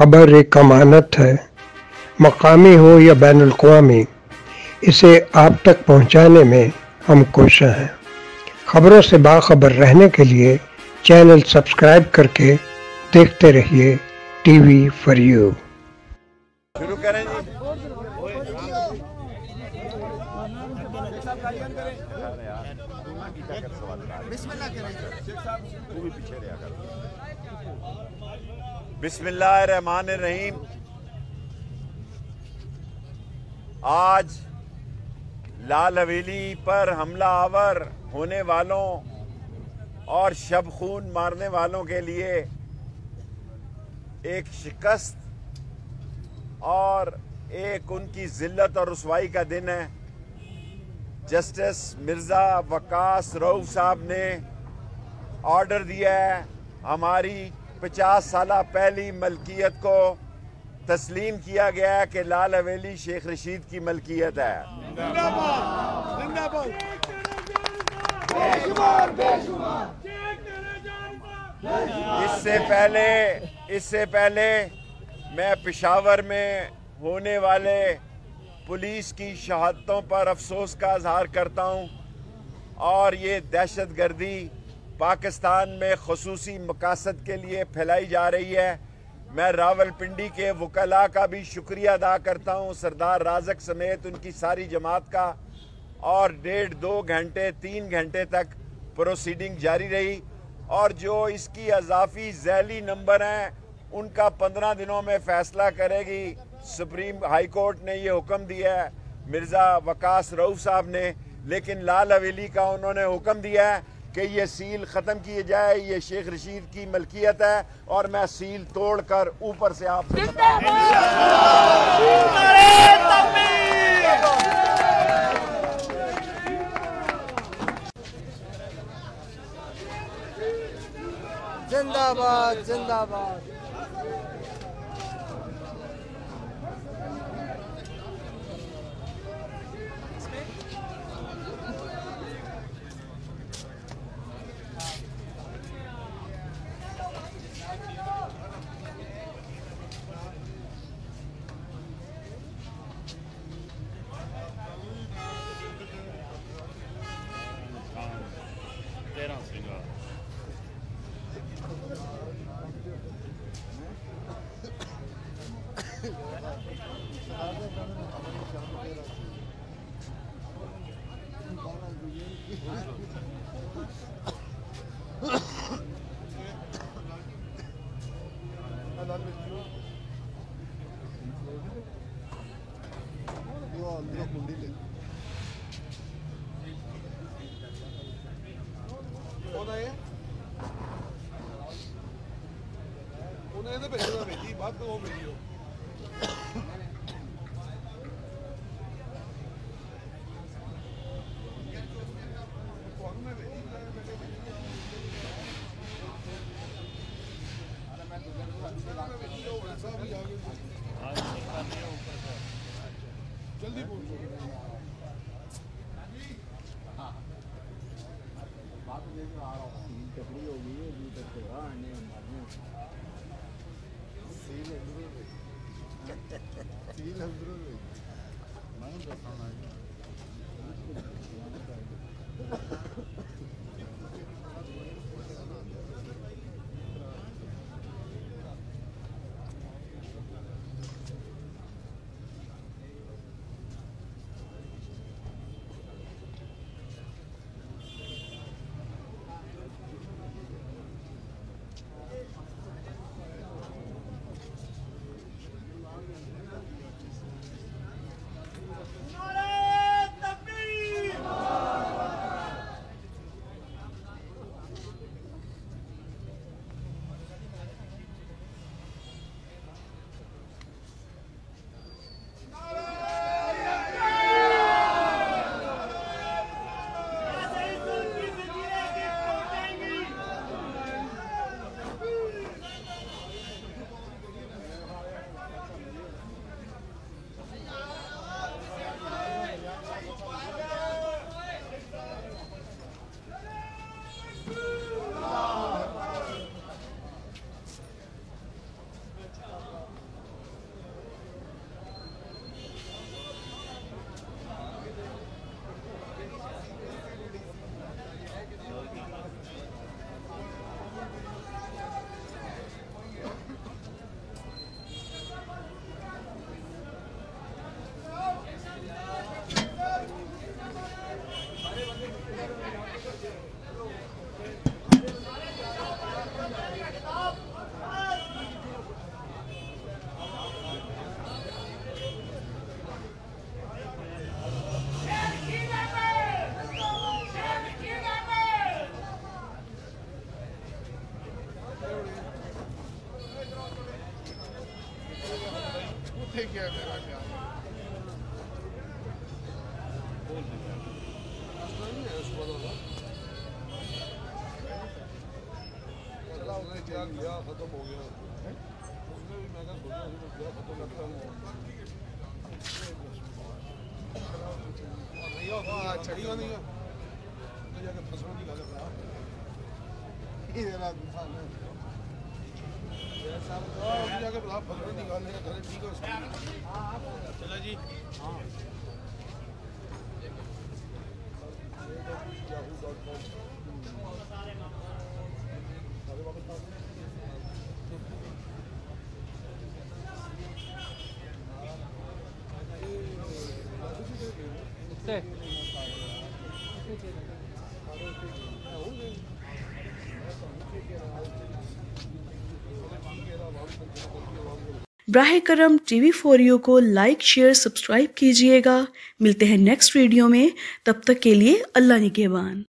खबर एक अमानत है, मकामी हो या बैनुल-अक़वामी, इसे आप तक पहुंचाने में हम कोशिश हैं। खबरों से बाखबर रहने के लिए चैनल सब्सक्राइब करके देखते रहिए टीवी फॉर यू। शुरू करें जी। बिस्मिल्लाहिर्रहमानिर्रहीम। आज लाल हवेली पर हमला आवर होने वालों और शब खून मारने वालों के लिए एक शिकस्त और एक उनकी जिल्लत और रुसवाई का दिन है। जस्टिस मिर्ज़ा वकास रऊफ साहब ने ऑर्डर दिया है हमारी 50 साल पहली मलकियत को तस्लीम किया गया है कि लाल हवेली शेख रशीद की मलकियत है। इससे पहले मैं पेशावर में होने वाले पुलिस की शहादतों पर अफसोस का इजहार करता हूं और ये दहशतगर्दी पाकिस्तान में खुसूसी मकासद के लिए फैलाई जा रही है। मैं रावलपिंडी के वकला का भी शुक्रिया अदा करता हूं, सरदार राज़क समेत उनकी सारी जमात का, और 1.5-2 घंटे 3 घंटे तक प्रोसीडिंग जारी रही। और जो इसकी अजाफी झैली नंबर हैं उनका 15 दिनों में फैसला करेगी। सुप्रीम हाई कोर्ट ने ये हुक्म दिया है मिर्ज़ा वकास रऊफ साहब ने, लेकिन लाल हवेली का उन्होंने हुक्म दिया है कि ये सील ख़त्म किए जाए, ये शेख रशीद की मलकियत है और मैं सील तोड़कर ऊपर से आपसे जिंदाबाद जिंदाबाद। जल्दी टकड़ी होगी सील पीछे क्या है मेरा क्या लिया खत्म हो गया उसने भी मैं सोचा खत्म लगता चढ़ी नहीं है जाके फसलों की लागत जाके फसलों निकालने का घर ठीक है चला जी ब्राहे करम TV4U को लाइक शेयर सब्सक्राइब कीजिएगा। मिलते हैं नेक्स्ट वीडियो में, तब तक के लिए अल्लाह निगहबान।